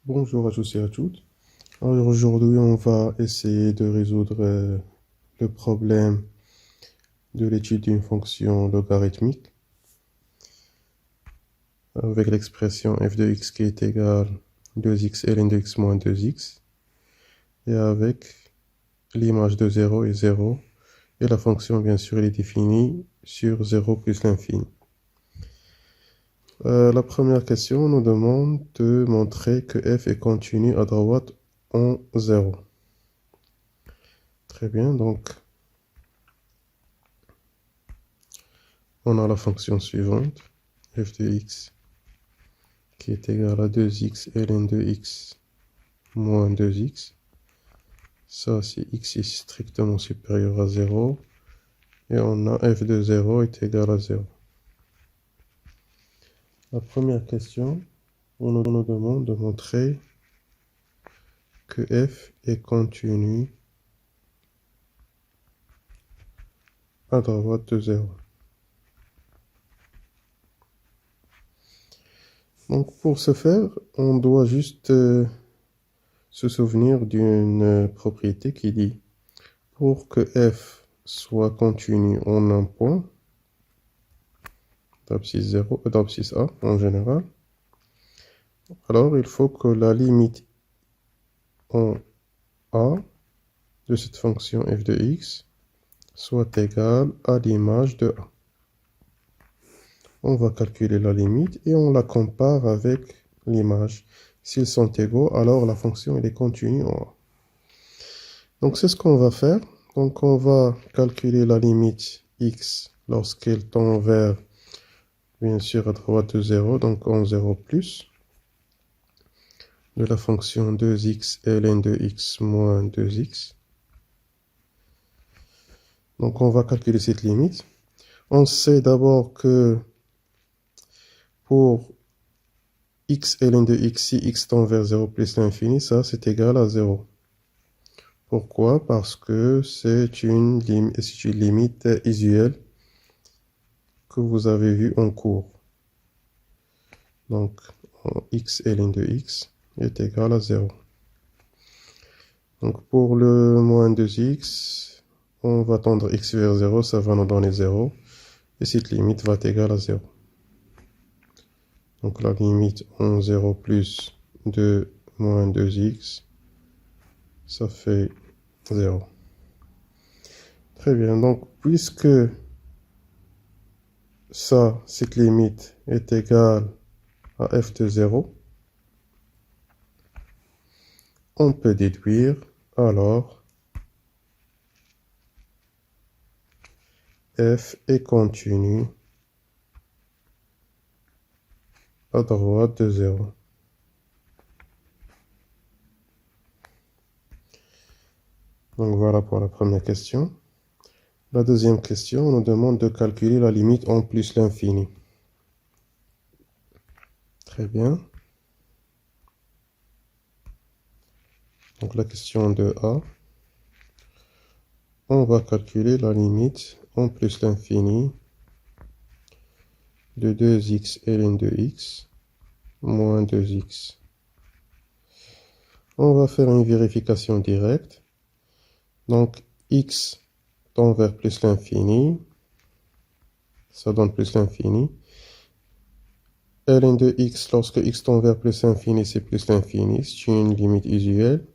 Bonjour à tous et à toutes. Alors aujourd'hui, on va essayer de résoudre le problème de l'étude d'une fonction logarithmique avec l'expression f de x qui est égale 2x ln de x moins 2x et avec l'image de 0 et 0 et la fonction bien sûr elle est définie sur 0 plus l'infini. La première question nous demande de montrer que f est continu à droite en 0. Très bien, donc on a la fonction suivante, f de x qui est égal à 2x ln de x moins 2x. Ça, c'est x est strictement supérieur à 0. Et on a f de 0 est égal à 0. La première question, on nous demande de montrer que f est continu à droite de 0. Donc pour ce faire, on doit juste se souvenir d'une propriété qui dit pour que f soit continu en un point, d'abscisse 0, d'abscisse A en général, alors il faut que la limite en A de cette fonction f de x soit égale à l'image de A. On va calculer la limite et on la compare avec l'image. S'ils sont égaux, alors la fonction elle est continue en A. Donc c'est ce qu'on va faire. Donc on va calculer la limite x lorsqu'elle tend vers, bien sûr, à droite de 0, donc en 0 plus, de la fonction 2x ln de x moins 2x. Donc on va calculer cette limite. On sait d'abord que pour x ln de x, si x tend vers 0 plus l'infini, ça c'est égal à 0. Pourquoi? Parce que c'est une limite usuelle que vous avez vue en cours. Donc x ln de x est égal à 0. Donc pour le moins 2x, on va tendre x vers 0, ça va nous donner 0. Et cette limite va être égale à 0. Donc la limite en 0 plus de moins 2x, ça fait 0. Très bien, donc puisque ça, cette limite est égale à f de 0, on peut déduire alors f est continu à droite de 0. Donc voilà pour la première question. La deuxième question nous demande de calculer la limite en plus l'infini. Très bien. Donc la question de A. On va calculer la limite en plus l'infini de 2x ln de x moins 2x. On va faire une vérification directe. Donc x tend vers plus l'infini. Ça donne plus l'infini. Ln de x, lorsque x tend vers plus l'infini, c'est plus l'infini. C'est une limite usuelle.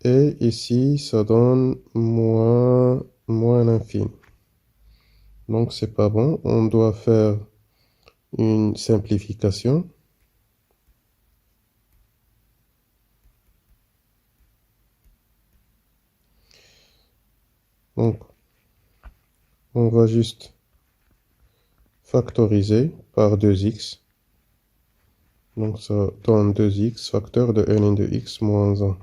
Et ici, ça donne moins l'infini. Donc, c'est pas bon. On doit faire une simplification. Donc, on va juste factoriser par 2x. Donc, ça donne 2x, facteur de ln de x moins 1.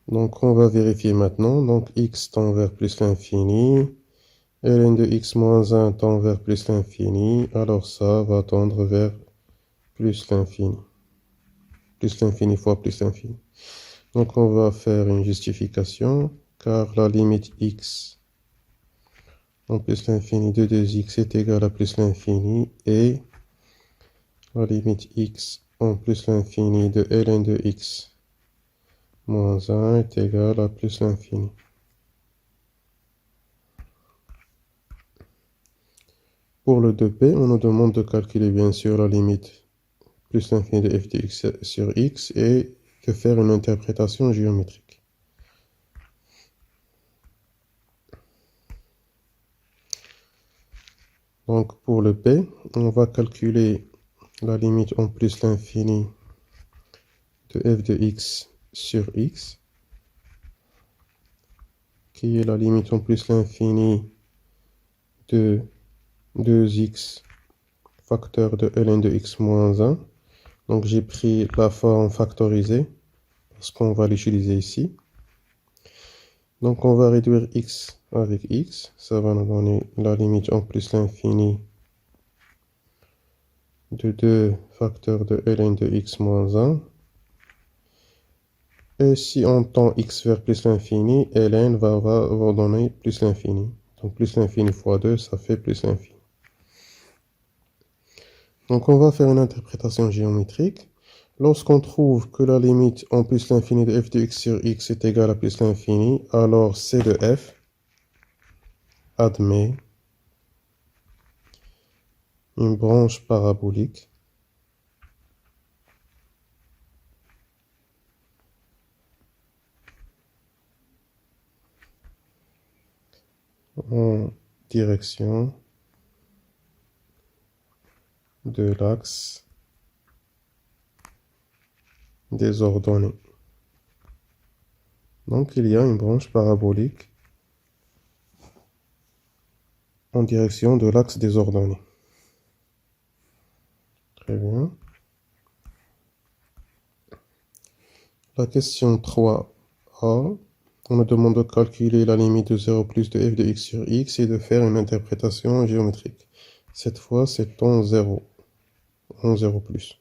Donc, on va vérifier maintenant. Donc, x tend vers plus l'infini. Ln de x moins 1 tend vers plus l'infini. Alors, ça va tendre vers plus l'infini. Plus l'infini fois plus l'infini. Donc, on va faire une justification, car la limite x en plus l'infini de 2x est égal à plus l'infini, et la limite x en plus l'infini de ln de x moins 1 est égale à plus l'infini. Pour le 2p, on nous demande de calculer bien sûr la limite plus l'infini de f de x sur x et de faire une interprétation géométrique. Donc pour le p, on va calculer la limite en plus l'infini de f de x sur x, qui est la limite en plus l'infini de 2x facteur de ln de x moins 1. Donc j'ai pris la forme factorisée, parce qu'on va l'utiliser ici. Donc on va réduire x avec x, ça va nous donner la limite en plus l'infini de 2 facteurs de ln de x moins 1. Et si on tend x vers plus l'infini, ln va donner plus l'infini. Donc plus l'infini fois 2, ça fait plus l'infini. Donc on va faire une interprétation géométrique. Lorsqu'on trouve que la limite en plus l'infini de f de x sur x est égale à plus l'infini, alors c de f admet une branche parabolique en direction de l'axe des ordonnées. Donc il y a une branche parabolique en direction de l'axe des ordonnées. Très bien. La question 3a, on nous demande de calculer la limite de 0 plus de f de x sur x et de faire une interprétation géométrique. Cette fois, c'est en 0 plus.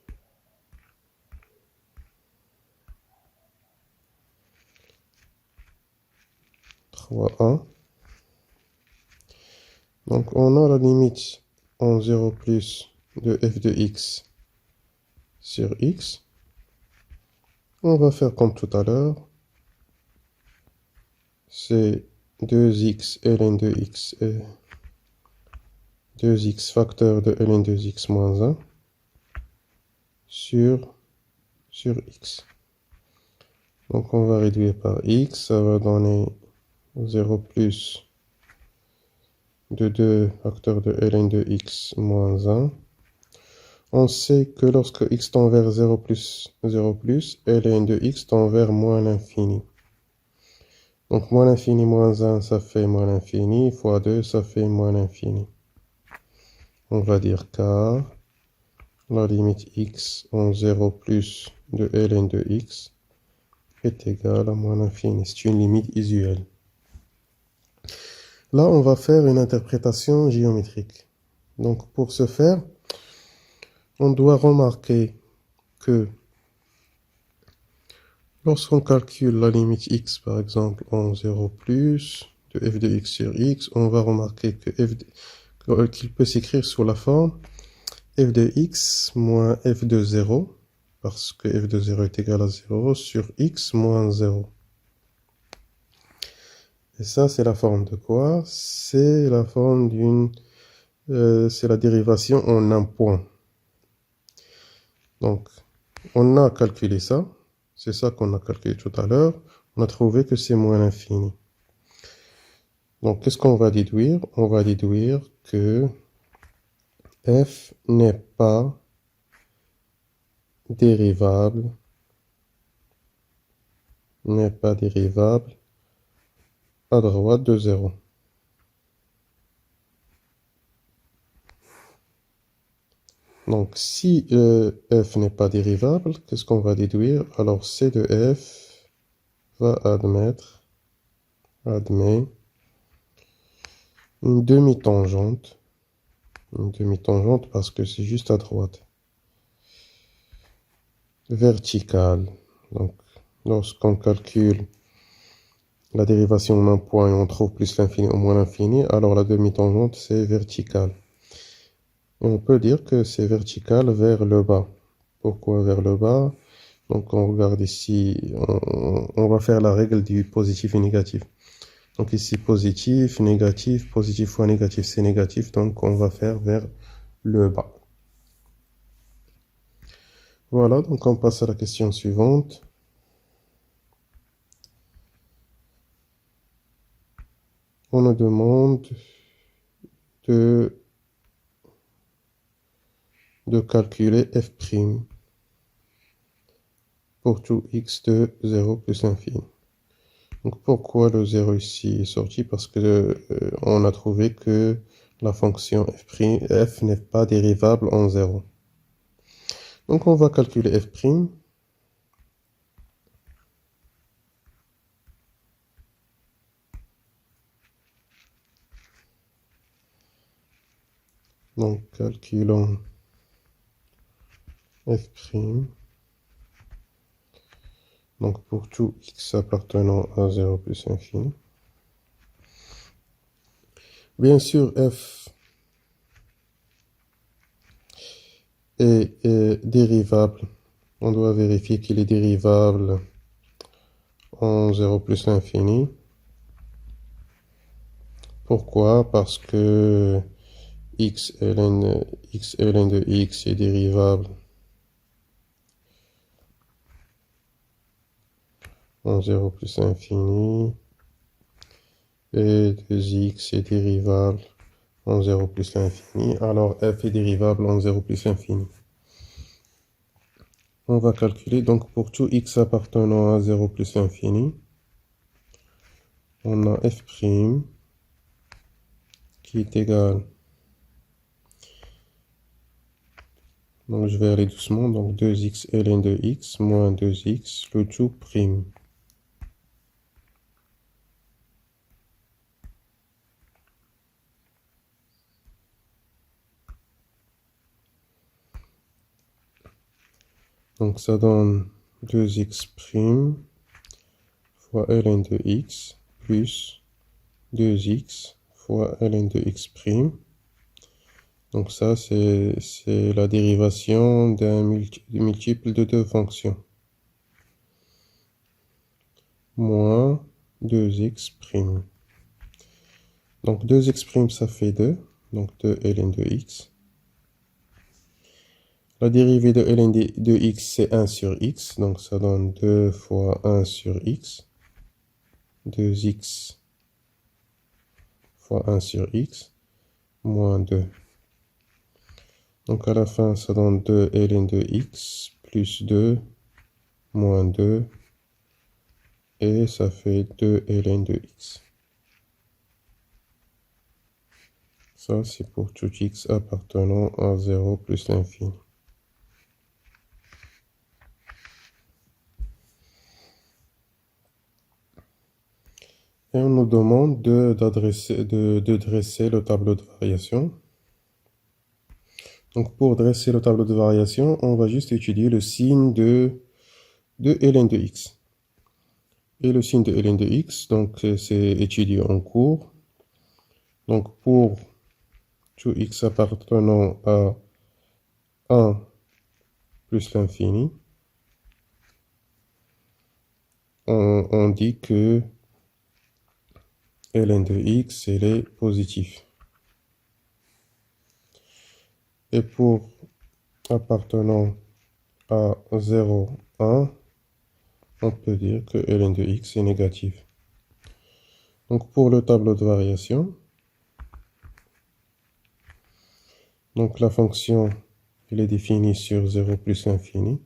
3a. Donc on a la limite en 0 plus de f de x sur x. On va faire comme tout à l'heure. C'est 2x ln de x et 2x facteur de ln de x moins 1 sur x. Donc on va réduire par x, ça va donner 0 plus de 2 facteurs de ln de x moins 1. On sait que lorsque x tend vers 0 plus, ln de x tend vers moins l'infini. Donc moins l'infini moins 1, ça fait moins l'infini, fois 2, ça fait moins l'infini. On va dire car la limite x en 0 plus de ln de x est égale à moins l'infini. C'est une limite usuelle. Là, on va faire une interprétation géométrique. Donc pour ce faire, on doit remarquer que lorsqu'on calcule la limite x, par exemple, en 0 plus de f de x sur x, on va remarquer que qu'il peut s'écrire sous la forme f de x moins f de 0, parce que f de 0 est égal à 0, sur x moins 0. Et ça, c'est la forme de quoi? C'est la forme c'est la dérivation en un point. Donc, on a calculé ça. C'est ça qu'on a calculé tout à l'heure. On a trouvé que c'est moins l'infini. Donc, qu'est-ce qu'on va déduire? On va déduire que f n'est pas dérivable à droite de 0. Donc, si f n'est pas dérivable, qu'est-ce qu'on va déduire? Alors, c de f va admet une demi-tangente. Une demi-tangente parce que c'est juste à droite. Verticale. Donc, lorsqu'on calcule la dérivation d'un point et on trouve plus l'infini ou moins l'infini, alors la demi-tangente, c'est verticale. Et on peut dire que c'est vertical vers le bas. Pourquoi vers le bas? Donc on regarde ici, on va faire la règle du positif et négatif. Donc ici positif, négatif, positif fois négatif c'est négatif, donc on va faire vers le bas. Voilà, donc on passe à la question suivante. On nous demande de calculer f' pour tout x de 0 plus l'infini. Donc pourquoi le 0 ici est sorti? Parce que on a trouvé que la fonction f n'est pas dérivable en 0. Donc on va calculer f'. Donc calculons f'. Donc pour tout x appartenant à 0 plus infini. Bien sûr, f est dérivable. On doit vérifier qu'il est dérivable en 0 plus l'infini. Pourquoi? Parce que x ln de x est dérivable en 0 plus infini. Et 2x est dérivable en 0 plus l'infini. Alors f est dérivable en 0 plus l'infini. On va calculer donc pour tout x appartenant à 0 plus l'infini. On a f' qui est égal. Donc je vais aller doucement. Donc 2x ln de x moins 2x, le tout prime. Donc ça donne 2x' fois ln de x plus 2x fois ln de x'. Donc ça, c'est la dérivation d'un multiple de deux fonctions. Moins 2x'. Donc 2x', ça fait 2. Donc 2 ln de x. La dérivée de ln de x, c'est 1 sur x. Donc ça donne 2 fois 1 sur x. 2x fois 1 sur x. Moins 2. Donc à la fin, ça donne 2 ln de x plus 2 moins 2. Et ça fait 2 ln de x. Ça, c'est pour tout x appartenant à 0 plus l'infini. Et on nous demande de dresser le tableau de variation. Donc pour dresser le tableau de variation, on va juste étudier le signe de ln de x. Et le signe de ln de x, donc c'est étudié en cours. Donc pour tout x appartenant à 1 plus l'infini, on dit que ln de x, elle est positif. Et pour appartenant à 0, 1, on peut dire que ln de x est négatif. Donc pour le tableau de variation, donc la fonction, elle est définie sur 0 plus l'infini.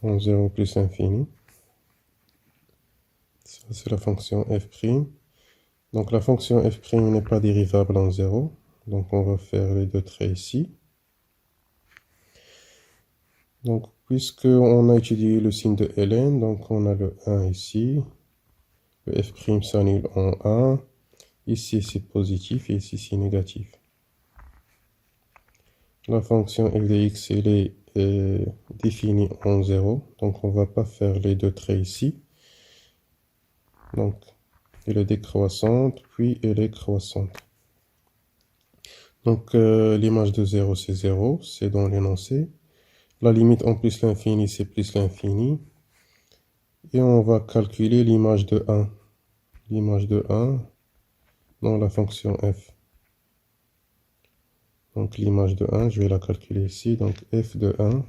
En 0 plus l'infini. Ça, c'est la fonction f'. Donc la fonction f' n'est pas dérivable en 0. Donc on va faire les deux traits ici. Donc puisqu'on a étudié le signe de ln, donc on a le 1 ici. Le f' s'annule en 1. Ici c'est positif et ici c'est négatif. La fonction f de x, elle est est défini en 0, donc on ne va pas faire les deux traits ici. Donc, elle est décroissante, puis elle est croissante. Donc, l'image de 0, c'est dans l'énoncé. La limite en plus l'infini, c'est plus l'infini. Et on va calculer l'image de 1. L'image de 1 dans la fonction f. Donc, l'image de 1, je vais la calculer ici. Donc, f de 1,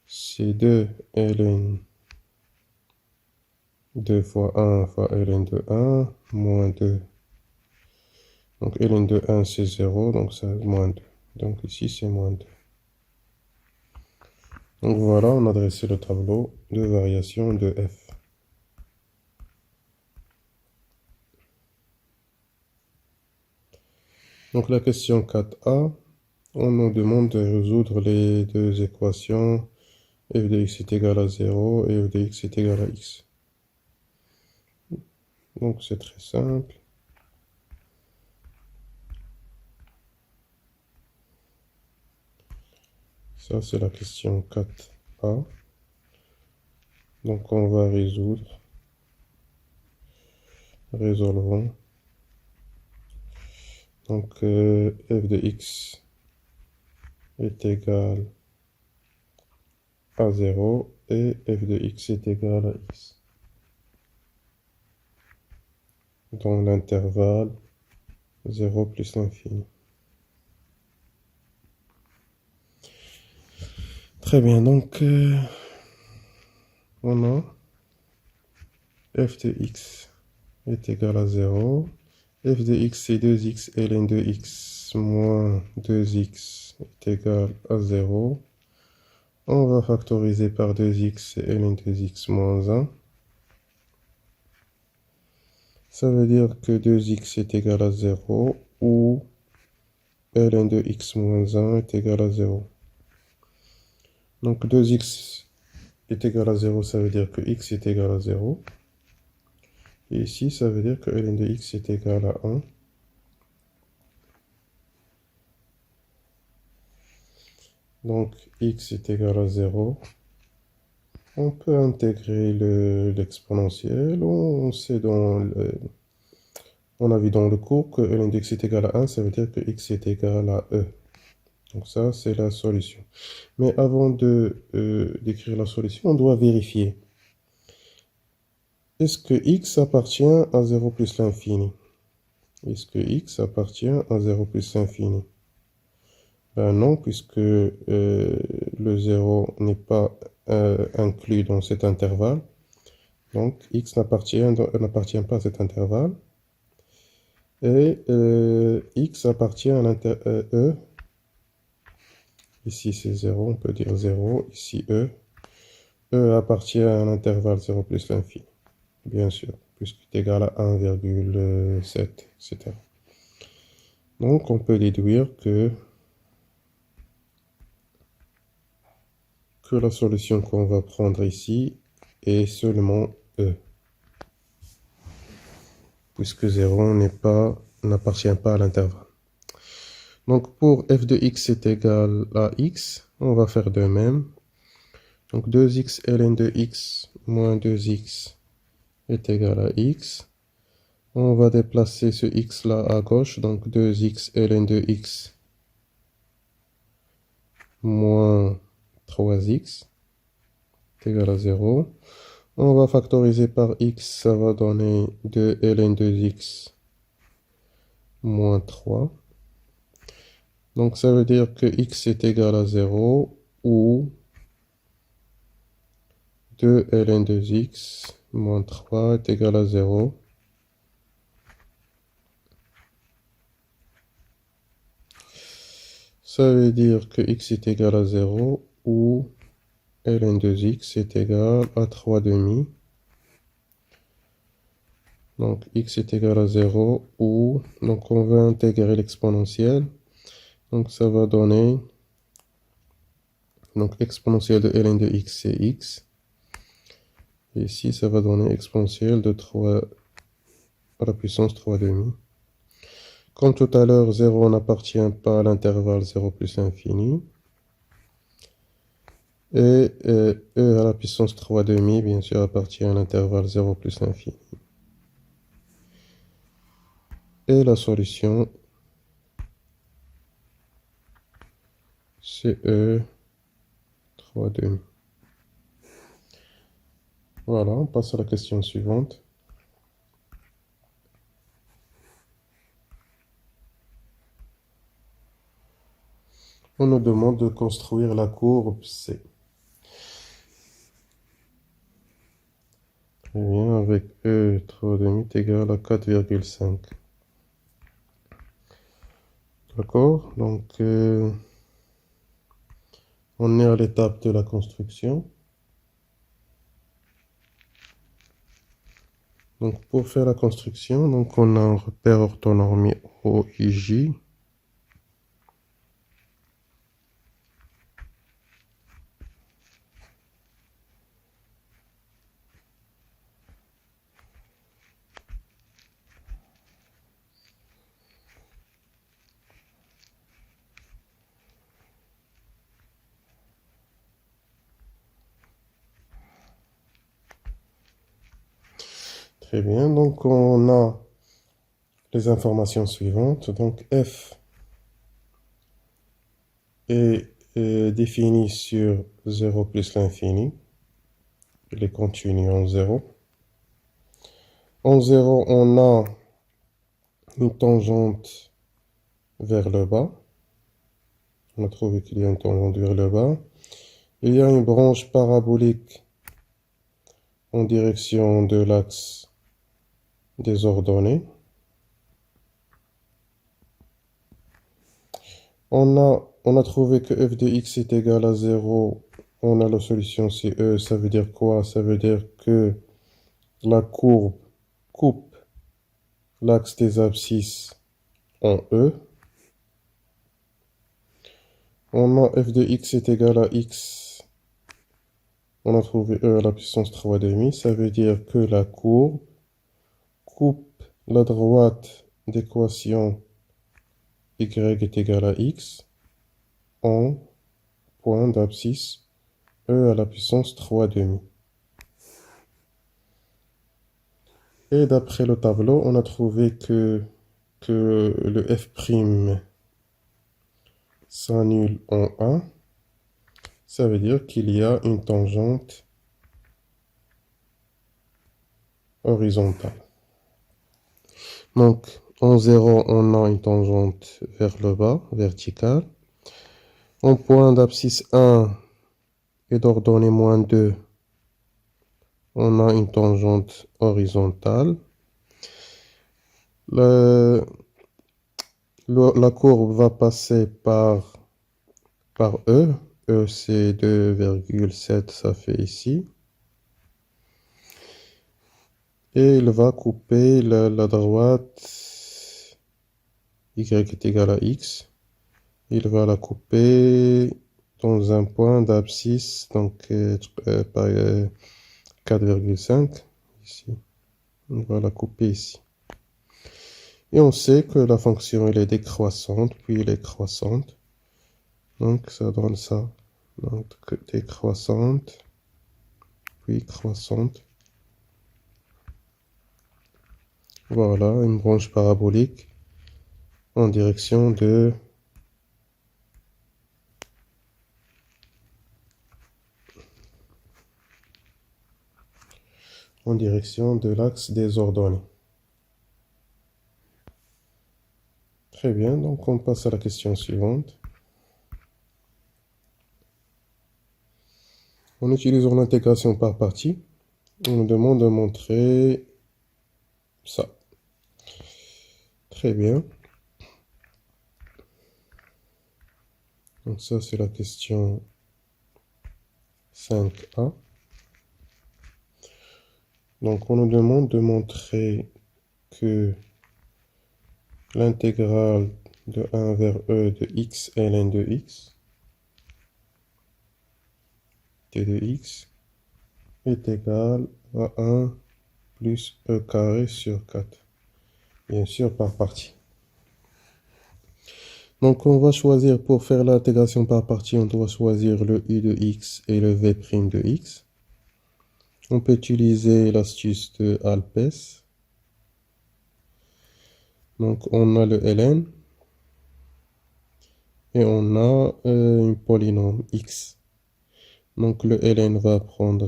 c'est 2 ln 2 fois 1 fois ln de 1 moins 2. Donc ln de 1 c'est 0, donc c'est moins 2. Donc ici c'est moins 2. Donc voilà, on a dressé le tableau de variation de f. Donc la question 4a, on nous demande de résoudre les deux équations f de x est égal à 0 et f de x est égal à x. Donc c'est très simple. Ça c'est la question 4a. Donc on va résoudre. Résolvons. Donc f de x est égal à 0 et f de x est égal à x. Dans l'intervalle 0 plus l'infini. Très bien, donc on a f de x est égal à 0. F de x c'est 2x ln de x moins 2x est égal à 0. On va factoriser par 2x et ln de x moins 1. Ça veut dire que 2x est égal à 0 ou ln de x moins 1 est égal à 0. Donc 2x est égal à 0, ça veut dire que x est égal à 0. Et ici, ça veut dire que ln de x est égal à 1. Donc x est égal à 0. On peut intégrer l'exponentiel. On sait on a vu dans le cours que ln de x est égal à 1, ça veut dire que x est égal à e. Donc ça, c'est la solution. Mais avant d'écrire la solution, on doit vérifier. Est-ce que x appartient à 0 plus l'infini? Est-ce que x appartient à 0 plus l'infini? Ben non, puisque le 0 n'est pas inclus dans cet intervalle. Donc x n'appartient pas à cet intervalle. Et x appartient à e. Ici c'est 0, on peut dire 0. Ici e. E appartient à un intervalle 0 plus l'infini. Bien sûr, puisqu'il est égal à 1,7, etc. Donc on peut déduire que la solution qu'on va prendre ici est seulement e. Puisque 0 n'appartient pas à l'intervalle. Donc pour f de x est égal à x, on va faire de même. Donc 2x ln de x moins 2x est égal à x. On va déplacer ce x là à gauche, donc 2x ln de x moins 3x est égal à 0. On va factoriser par x, ça va donner 2 ln de x moins 3. Donc ça veut dire que x est égal à 0 ou 2 ln de x moins 3 est égal à 0. Ça veut dire que x est égal à 0 ou ln de x est égal à 3 demi. Donc x est égal à 0 ou, donc on va intégrer l'exponentielle. Donc ça va donner, donc exponentielle de ln de x c'est x. Et ici ça va donner exponentielle de 3 à la puissance 3 demi. Comme tout à l'heure, 0 n'appartient pas à l'intervalle 0 plus l'infini. Et e à la puissance 3/2, bien sûr, appartient à l'intervalle 0 plus l'infini. Et la solution, c'est e 3/2. Voilà, on passe à la question suivante. On nous demande de construire la courbe C. Très bien, avec E 3/2 est égal à 4,5. D'accord, donc on est à l'étape de la construction. Donc pour faire la construction, donc on a un repère orthonormé OIJ. Très bien, donc on a les informations suivantes. Donc f est défini sur 0 plus l'infini. Il est continu en 0. En 0, on a une tangente vers le bas. On a trouvé qu'il y a une tangente vers le bas. Il y a une branche parabolique en direction de l'axe des ordonnées. On a trouvé que f de x est égal à 0. On a la solution c'est E. Ça veut dire quoi? Ça veut dire que la courbe coupe l'axe des abscisses en E. On a f de x est égal à x. On a trouvé E à la puissance 3/2. Ça veut dire que la courbe coupe la droite d'équation y est égal à x en point d'abscisse E à la puissance 3/2. Et d'après le tableau, on a trouvé que le f' s'annule en 1. Ça veut dire qu'il y a une tangente horizontale. Donc, en 0, on a une tangente vers le bas, verticale. En point d'abscisse 1 et d'ordonnée -2, on a une tangente horizontale. La courbe va passer par E. E, c'est 2,7, ça fait ici. Et il va couper la droite y est égal à x. Il va la couper dans un point d'abscisse, donc par 4,5 ici. On va la couper ici. Et on sait que la fonction elle est décroissante, puis elle est croissante. Donc ça donne ça. Donc décroissante, puis croissante. Voilà, une branche parabolique en direction de l'axe des ordonnées. Très bien, donc on passe à la question suivante. En utilisant l'intégration par partie, on nous demande de montrer ça. Très bien. Donc ça, c'est la question 5A. Donc on nous demande de montrer que l'intégrale de 1 vers e de x ln de x, t de x, est égal à 1 plus e carré sur 4. Bien sûr, par partie. Donc, on va choisir, pour faire l'intégration par partie, on doit choisir le u de x et le v' de x. On peut utiliser l'astuce de Alpes. Donc, on a le ln et on a une polynôme x. Donc, le ln va prendre,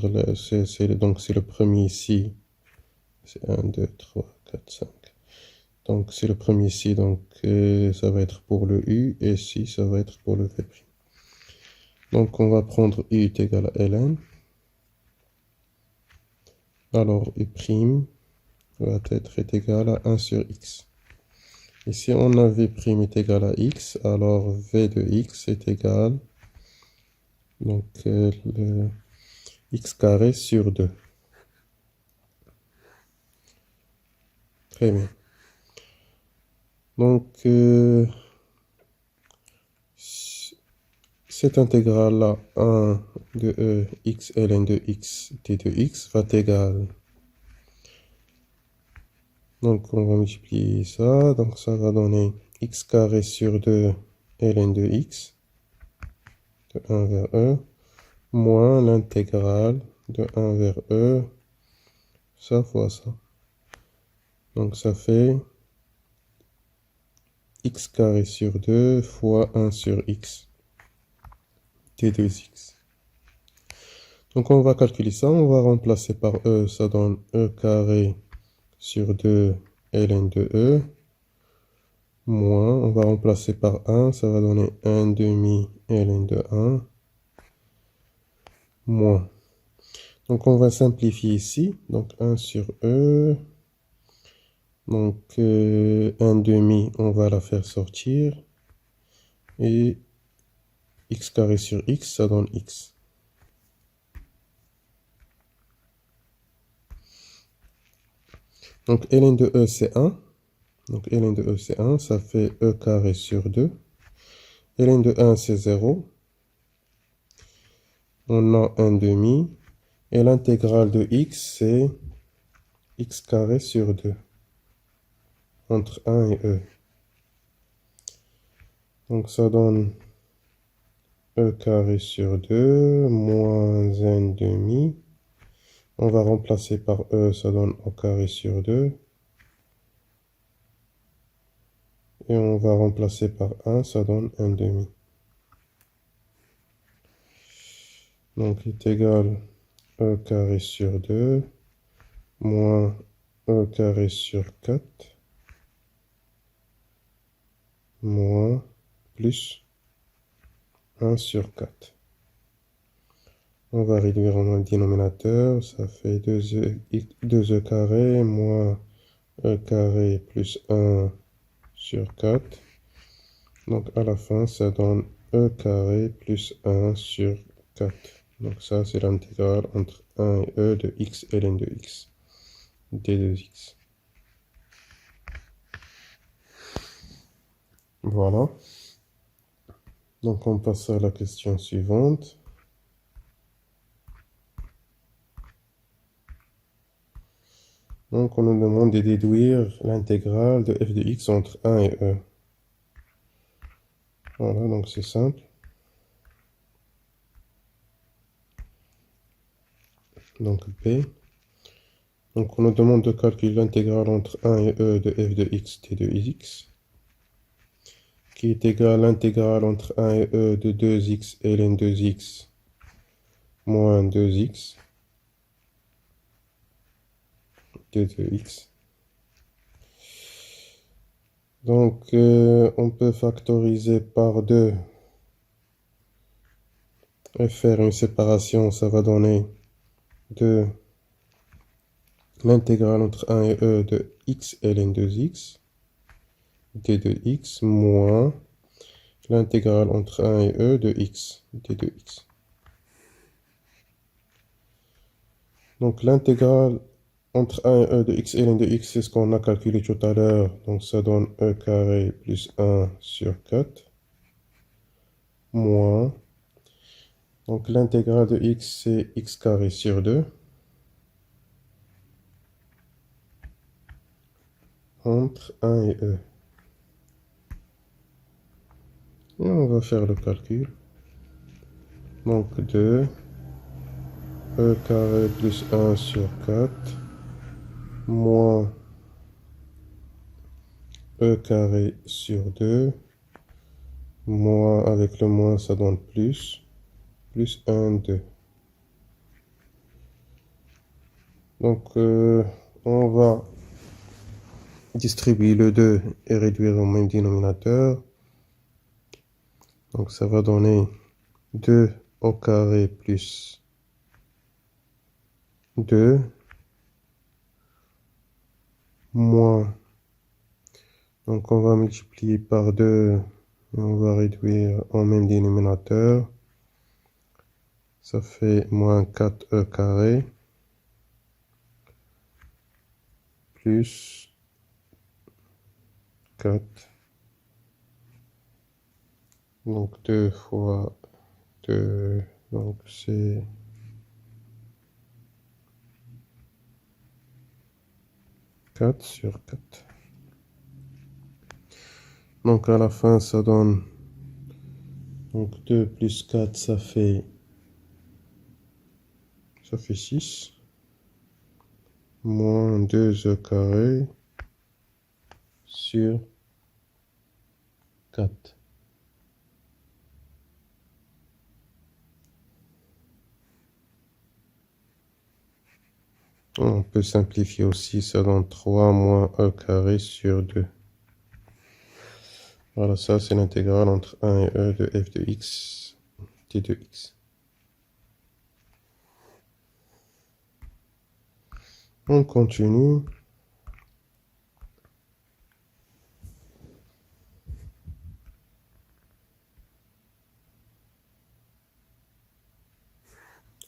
donc c'est le premier ici. C'est 1, 2, 3, 4, 5. Donc, c'est le premier ici, donc ça va être pour le u, et ici, ça va être pour le v'. Donc, on va prendre u est égal à ln. Alors, u' va être égal à 1 sur x. Et si on a v' est égal à x, alors v de x est égal, donc, le x carré sur 2. Très bien. Donc, cette intégrale-là, 1 de e x ln de x t de x va être égale. Donc, on va multiplier ça. Donc, ça va donner x carré sur 2 ln de x de 1 vers e moins l'intégrale de 1 vers e, ça fois ça. Donc, ça fait x carré sur 2 fois 1 sur x t de x. Donc, on va calculer ça. On va remplacer par e. Ça donne e carré sur 2 ln de e. Moins, on va remplacer par 1. Ça va donner 1 demi ln de 1. Moins. Donc, on va simplifier ici. Donc, 1 sur e. Donc, 1 demi, on va la faire sortir. Et x carré sur x, ça donne x. Donc, ln de e, c'est 1. Donc, ln de e, c'est 1. Ça fait e carré sur 2. Ln de 1, c'est 0. On a 1 demi. Et l'intégrale de x, c'est x carré sur 2. Entre 1 et e. Donc, ça donne e carré sur 2 moins 1 demi. On va remplacer par e, ça donne e carré sur 2. Et on va remplacer par 1, ça donne 1 demi. Donc, est égal e carré sur 2 moins e carré sur 4 moins plus 1 sur 4. On va réduire en dénominateur, ça fait 2e carré moins e carré plus 1 sur 4. Donc à la fin, ça donne e carré plus 1 sur 4. Donc ça, c'est l'intégrale entre 1 et e de x ln de x, d de x. Voilà. Donc on passe à la question suivante. Donc on nous demande de déduire l'intégrale de f de x entre 1 et e. Voilà, donc c'est simple. Donc b. Donc on nous demande de calculer l'intégrale entre 1 et e de f de x t de x, qui est égal à l'intégrale entre 1 et e de 2x ln 2x moins 2x d de x. Donc on peut factoriser par 2 et faire une séparation, ça va donner 2 l'intégrale entre 1 et e de x ln 2x d de x moins l'intégrale entre 1 et e de x d de x. Donc l'intégrale entre 1 et e de x ln de x, c'est ce qu'on a calculé tout à l'heure. Donc ça donne e carré plus 1 sur 4 moins. Donc l'intégrale de x, c'est x carré sur 2 entre 1 et e. Et on va faire le calcul. Donc 2 e carré plus 1 sur 4 moins e carré sur 2 moins avec le moins ça donne plus 1, 2. Donc on va distribuer le 2 et réduire au même dénominateur. Donc ça va donner 2 au carré plus 2 moins, donc on va multiplier par 2 et on va réduire au même dénominateur. Ça fait moins 4e carré plus 4. Donc 2 fois 2, donc c'est 4 sur 4. Donc à la fin ça donne, donc 2 plus 4 ça fait 6 moins 2e carré sur 4. On peut simplifier aussi, ça donne 3 moins e carré sur 2. Voilà, ça c'est l'intégrale entre 1 et e de f de x t de x. On continue.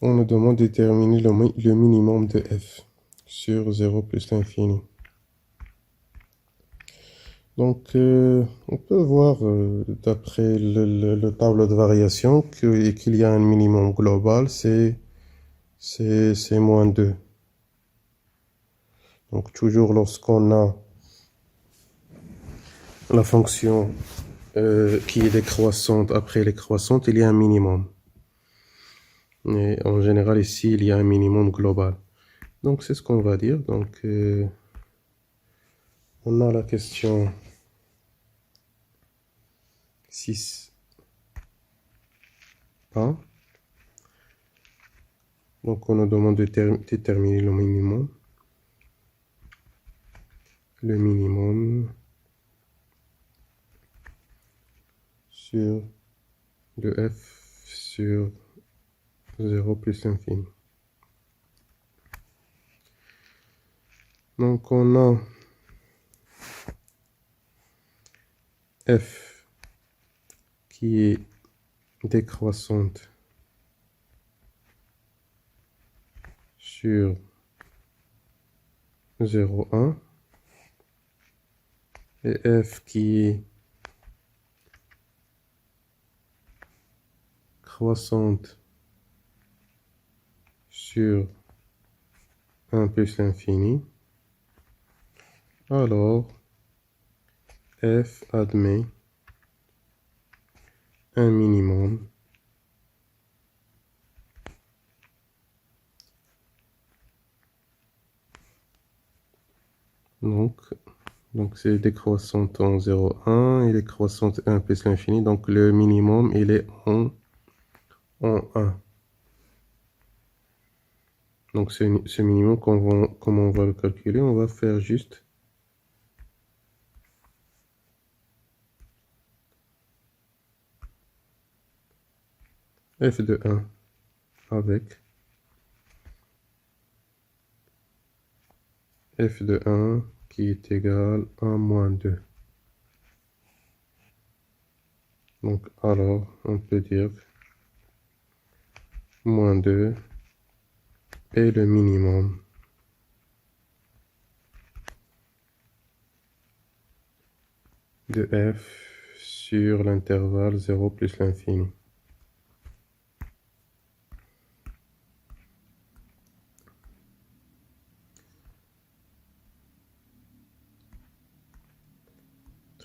On nous demande de déterminer le minimum de f sur 0 plus l'infini. Donc, on peut voir d'après le tableau de variation qu'il y a un minimum global, c'est moins 2. Donc, toujours lorsqu'on a la fonction qui est décroissante après les croissantes, il y a un minimum. Et en général, ici, il y a un minimum global. Donc, c'est ce qu'on va dire. Donc, on a la question 6a. Donc, on nous demande de déterminer le minimum. Le minimum sur de f sur 0 plus l'infini. Donc, on a f qui est décroissante sur 0, 1 et f qui est croissante sur 1 plus l'infini. Alors, f admet un minimum donc c'est décroissante en 0, 1 et décroissante 1 plus l'infini. Donc le minimum il est en 1. Donc ce minimum, comment on va le calculer? On va faire juste f de 1 avec f de 1 qui est égal à moins 2. Donc alors on peut dire moins 2 est le minimum de f sur l'intervalle 0 plus l'infini.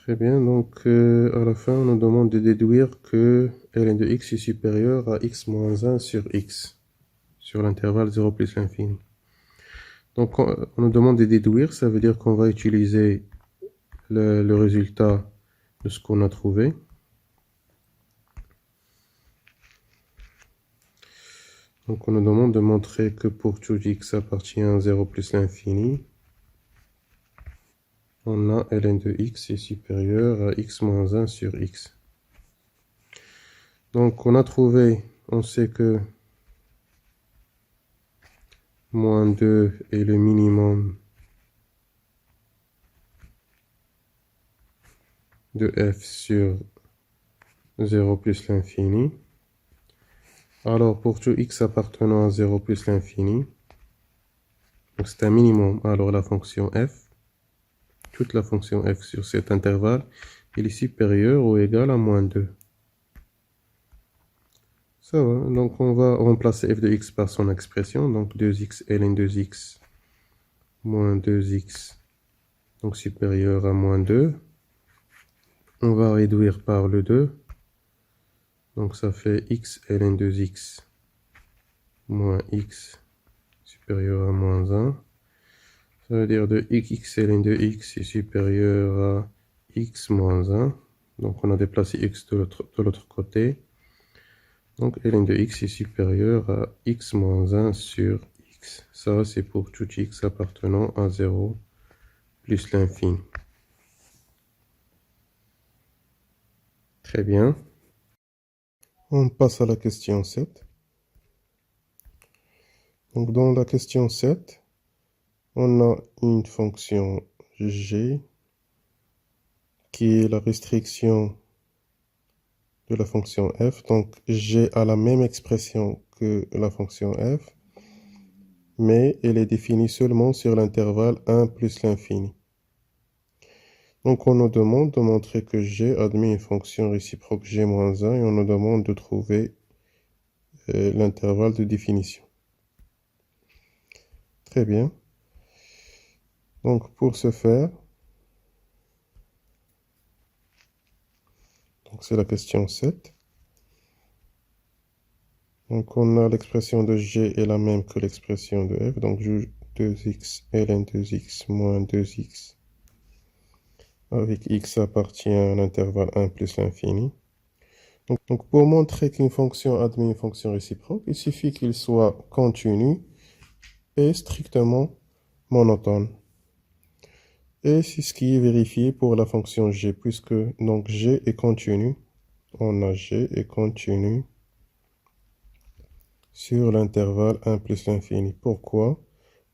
Très bien, donc à la fin, on nous demande de déduire que ln de x est supérieur à x moins 1 sur x, sur l'intervalle 0 plus l'infini. Donc on nous demande de déduire, ça veut dire qu'on va utiliser le résultat de ce qu'on a trouvé. Donc on nous demande de montrer que pour tout x appartient à 0 plus l'infini, on a ln de x est supérieur à x moins 1 sur x. Donc on a trouvé, on sait que moins 2 est le minimum de f sur 0 plus l'infini. Alors pour tout x appartenant à 0 plus l'infini, donc c'est un minimum, alors la fonction f, toute la fonction f sur cet intervalle, il est supérieur ou égal à moins 2. Ça va, donc on va remplacer f de x par son expression, donc 2x ln 2x moins 2x, donc supérieur à moins 2. On va réduire par le 2, donc ça fait x ln 2x moins x supérieur à moins 1. Ça veut dire de x ln de x est supérieur à x moins 1. Donc on a déplacé x de l'autre côté. Donc ln de x est supérieur à x moins 1 sur x. Ça, c'est pour tout x appartenant à 0 plus l'infini. Très bien. On passe à la question 7. Donc dans la question 7, on a une fonction g qui est la restriction de la fonction f. Donc g a la même expression que la fonction f, mais elle est définie seulement sur l'intervalle 1 plus l'infini. Donc on nous demande de montrer que g admet une fonction réciproque g moins 1 et on nous demande de trouver l'intervalle de définition. Très bien. Donc pour ce faire, c'est la question 7. Donc on a l'expression de g est la même que l'expression de f. Donc 2x ln 2x moins 2x avec x appartient à l'intervalle 1 plus l'infini. Donc pour montrer qu'une fonction admet une fonction réciproque, il suffit qu'il soit continu et strictement monotone. Et c'est ce qui est vérifié pour la fonction g, puisque donc g est continu. On a g est continu sur l'intervalle 1 plus l'infini. Pourquoi?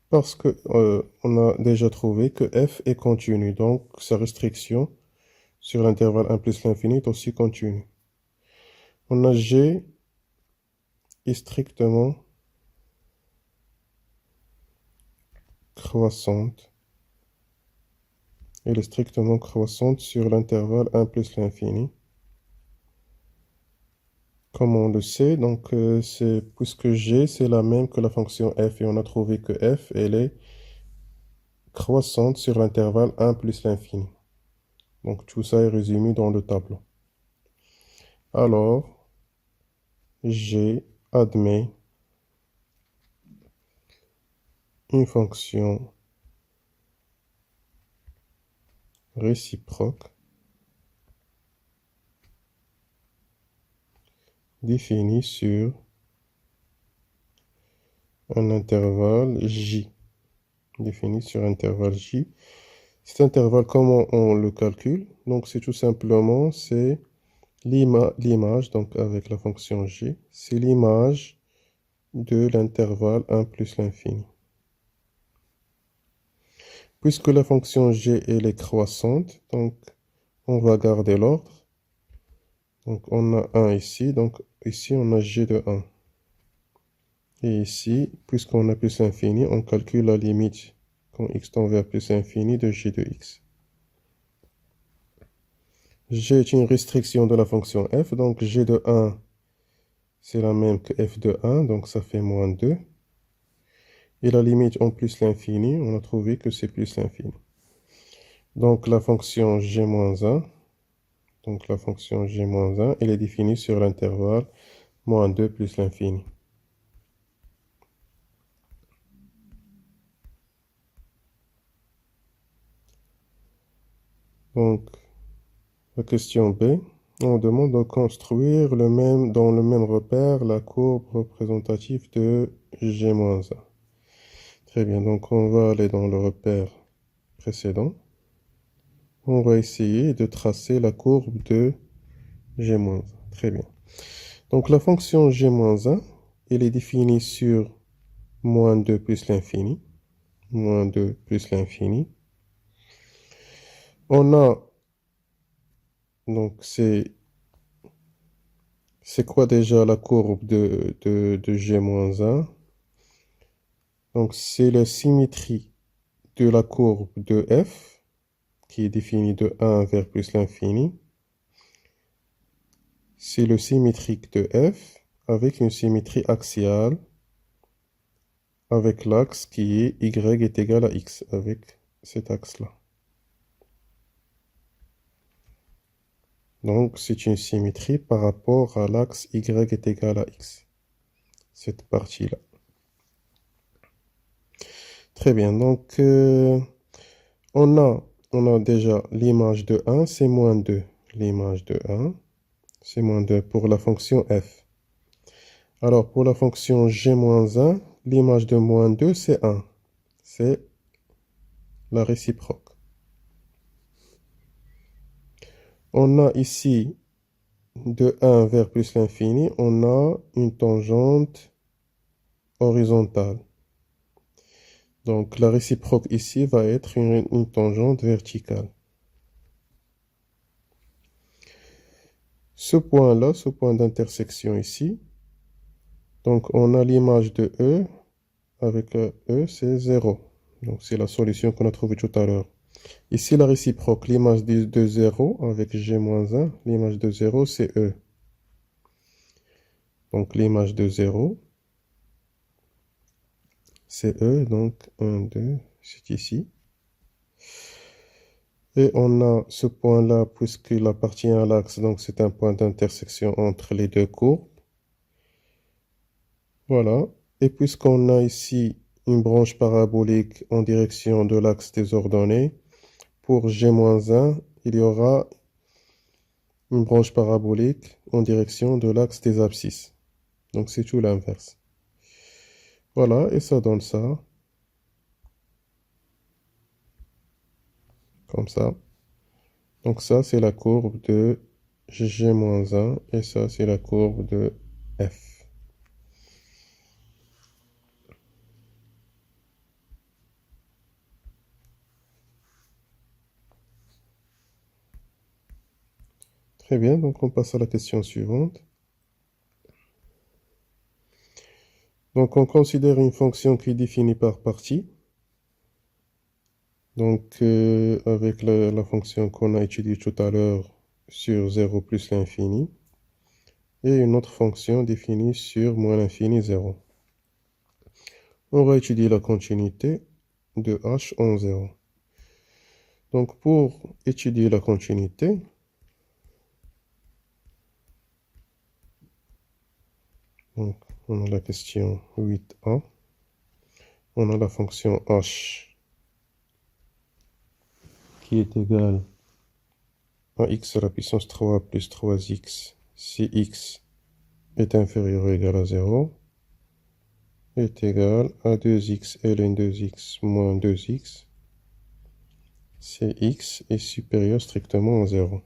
Parce que on a déjà trouvé que f est continu, donc sa restriction sur l'intervalle 1 plus l'infini est aussi continue. On a g est strictement croissante. Elle est strictement croissante sur l'intervalle 1 plus l'infini. Comme on le sait, donc puisque g c'est la même que la fonction f et on a trouvé que f elle est croissante sur l'intervalle 1 plus l'infini. Donc tout ça est résumé dans le tableau. Alors, g admet une fonction réciproque définie sur un intervalle j. Définie sur un intervalle j. Cet intervalle, comment on le calcule? Donc c'est tout simplement, c'est l'image, donc avec la fonction g, c'est l'image de l'intervalle 1 plus l'infini. Puisque la fonction g elle est croissante, donc on va garder l'ordre. Donc on a 1 ici, donc ici on a g de 1. Et ici, puisqu'on a plus l'infini, on calcule la limite quand x tend vers plus l'infini de g de x. G est une restriction de la fonction f, donc g de 1 c'est la même que f de 1, donc ça fait moins 2. Et la limite en plus l'infini, on a trouvé que c'est plus l'infini. Donc la fonction g-1, donc la fonction g-1, elle est définie sur l'intervalle moins 2 plus l'infini. Donc la question B, on demande de construire dans le même repère la courbe représentative de g-1. Très bien, donc on va aller dans le repère précédent. On va essayer de tracer la courbe de g-1. Très bien. Donc la fonction g-1, elle est définie sur moins 2 plus l'infini. Moins 2 plus l'infini. On a, donc c'est quoi déjà la courbe de g-1? Donc c'est la symétrie de la courbe de f, qui est définie de 1 vers plus l'infini. C'est le symétrique de f avec une symétrie axiale avec l'axe qui est y est égal à x, avec cet axe-là. Donc c'est une symétrie par rapport à l'axe y est égal à x, cette partie-là. Très bien, donc on a déjà l'image de 1, c'est moins 2. L'image de 1, c'est moins 2 pour la fonction f. Alors pour la fonction g-1, l'image de moins 2, c'est 1. C'est la réciproque. On a ici de 1 vers plus l'infini, on a une tangente horizontale. Donc la réciproque ici va être une tangente verticale. Ce point-là, ce point d'intersection ici, donc on a l'image de E, avec E c'est 0. Donc c'est la solution qu'on a trouvée tout à l'heure. Ici la réciproque, l'image de 0 avec G-1, l'image de 0 c'est E. Donc l'image de 0, c'est E, donc 1, 2, c'est ici. Et on a ce point-là, puisqu'il appartient à l'axe, donc c'est un point d'intersection entre les deux courbes. Voilà. Et puisqu'on a ici une branche parabolique en direction de l'axe des ordonnées, pour G-1, il y aura une branche parabolique en direction de l'axe des abscisses. Donc c'est tout l'inverse. Voilà, et ça donne ça. Comme ça. Donc ça, c'est la courbe de G-1 et ça, c'est la courbe de F. Très bien, donc on passe à la question suivante. Donc on considère une fonction qui est définie par partie. Donc avec la fonction qu'on a étudiée tout à l'heure sur 0 plus l'infini. Et une autre fonction définie sur moins l'infini 0. On va étudier la continuité de h en 0. Donc pour étudier la continuité, donc on a la question 8a. On a la fonction h qui est égale à x à la puissance 3 plus 3x si x est inférieur ou égal à 0 est égal à 2x ln 2x moins 2x si x est supérieur strictement à 0.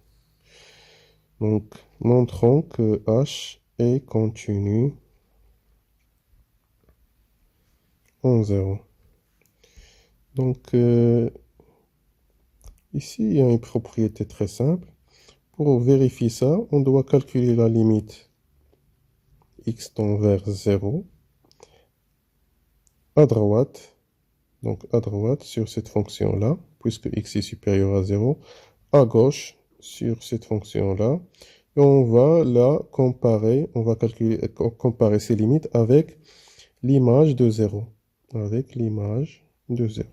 Donc montrons que h est continu en 0. Donc ici, il y a une propriété très simple. Pour vérifier ça, on doit calculer la limite x tend vers 0 à droite. Donc à droite sur cette fonction-là, puisque x est supérieur à 0, à gauche sur cette fonction-là. Et on va la comparer, on va comparer ces limites avec l'image de 0. Avec l'image de 0.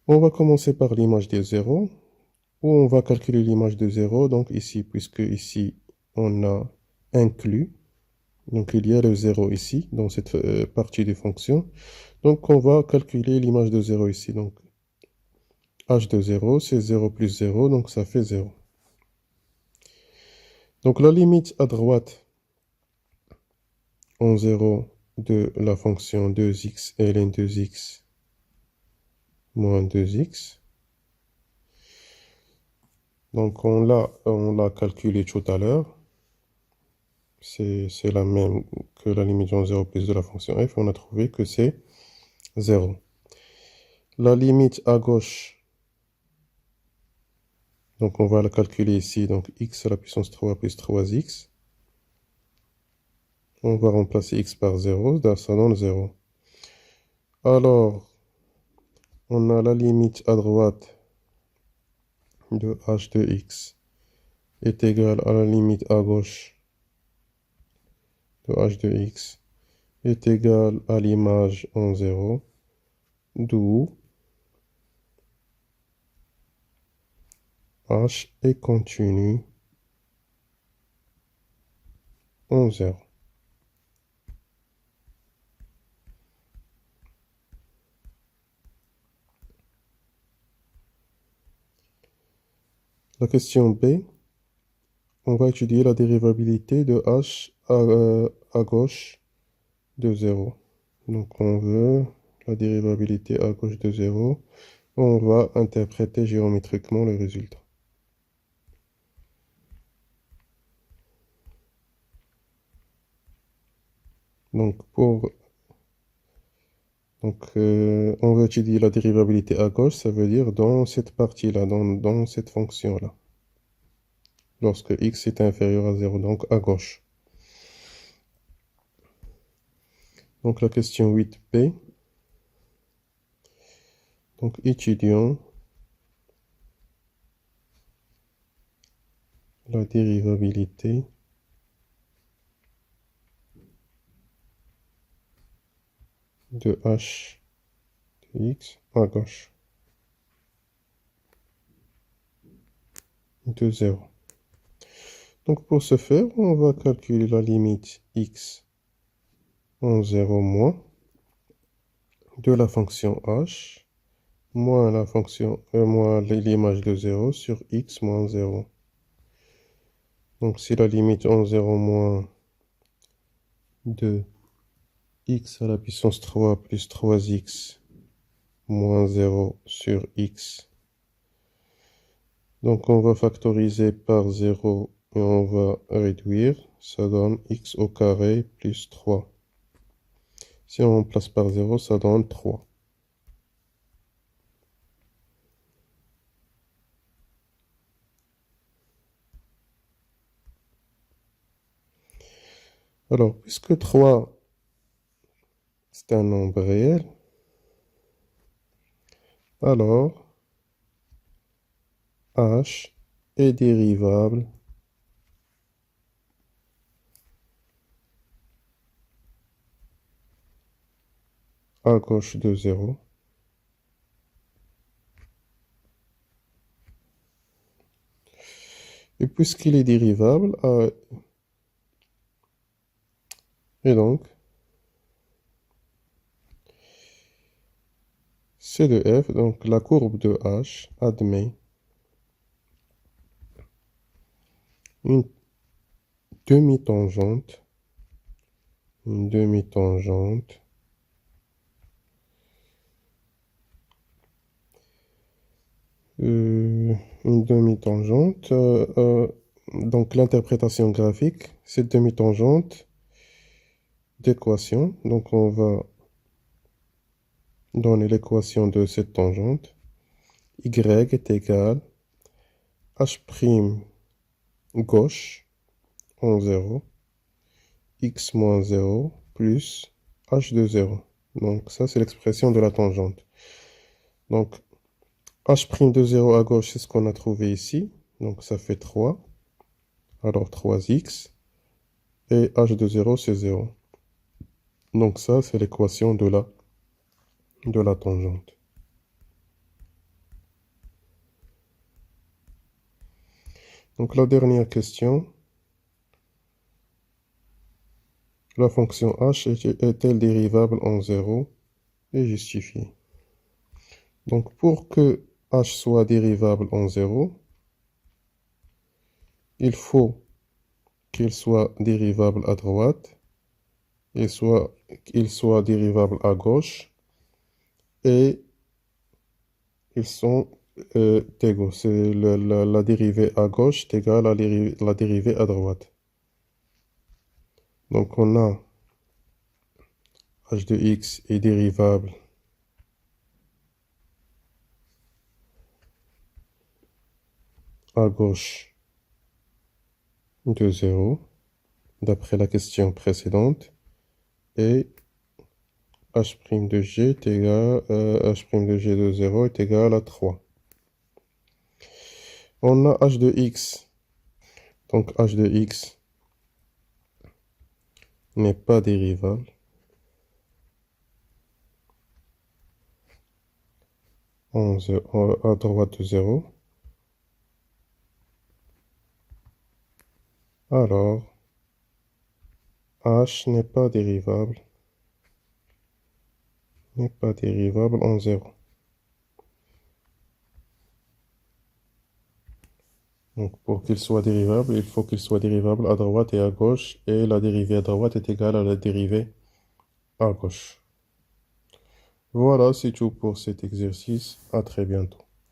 On va commencer par l'image des zéros, où on va calculer l'image de 0. Donc ici, puisque ici, on a inclus, donc il y a le 0 ici, dans cette partie des fonctions. Donc on va calculer l'image de 0 ici. Donc h de 0, c'est 0 plus 0, donc ça fait 0. Donc la limite à droite en 0 de la fonction 2x ln 2x moins 2x. Donc on l'a calculé tout à l'heure. C'est la même que la limite en 0 plus de la fonction f. On a trouvé que c'est 0. La limite à gauche, donc on va la calculer ici. Donc x à la puissance 3 plus 3x. On va remplacer x par 0, ça donne 0. Alors, on a la limite à droite de h de x est égale à la limite à gauche de h de x est égale à l'image en 0, d'où h est continu en 0. La question B, on va étudier la dérivabilité de h à gauche de 0. Donc on veut la dérivabilité à gauche de 0. On va interpréter géométriquement le résultat. Donc on veut étudier la dérivabilité à gauche, ça veut dire dans cette partie-là, dans cette fonction-là. Lorsque x est inférieur à 0, donc à gauche. Donc la question 8b. Donc étudions la dérivabilité de h de x à gauche de 0. Donc pour ce faire, on va calculer la limite x en 0 moins de la fonction h moins la fonction moins l'image de 0 sur x moins 0. Donc si la limite en 0 moins de x à la puissance 3 plus 3x moins 0 sur x. Donc on va factoriser par 0 et on va réduire. Ça donne x au carré plus 3. Si on remplace par 0, ça donne 3. Alors, puisque 3, c'est un nombre réel, alors h est dérivable à gauche de 0. Et puisqu'il est dérivable, et donc, C de f, donc la courbe de h admet une demi-tangente, une demi-tangente donc l'interprétation graphique, cette demi-tangente d'équation. Donc on va donner l'équation de cette tangente. Y est égal h' gauche en 0, x moins 0 plus h de 0. Donc ça c'est l'expression de la tangente. Donc h' de 0 à gauche, c'est ce qu'on a trouvé ici. Donc ça fait 3. Alors 3x. Et h de 0, c'est 0. Donc ça, c'est l'équation de la tangente. Donc la dernière question, la fonction h est-elle dérivable en 0 et justifiée? Donc pour que h soit dérivable en 0, il faut qu'il soit dérivable à droite, qu'il soit dérivable à gauche, et ils sont égaux. C'est la dérivée à gauche est égale à la dérivée à droite. Donc on a h de x est dérivable à gauche de 0, d'après la question précédente, et h' de g est égal, h' de g de 0 est égal à 3. On a h de x. Donc h de x n'est pas dérivable à droite de 0. Alors, h n'est pas dérivable en 0. Donc pour qu'il soit dérivable, il faut qu'il soit dérivable à droite et à gauche, et la dérivée à droite est égale à la dérivée à gauche. Voilà, c'est tout pour cet exercice. À très bientôt.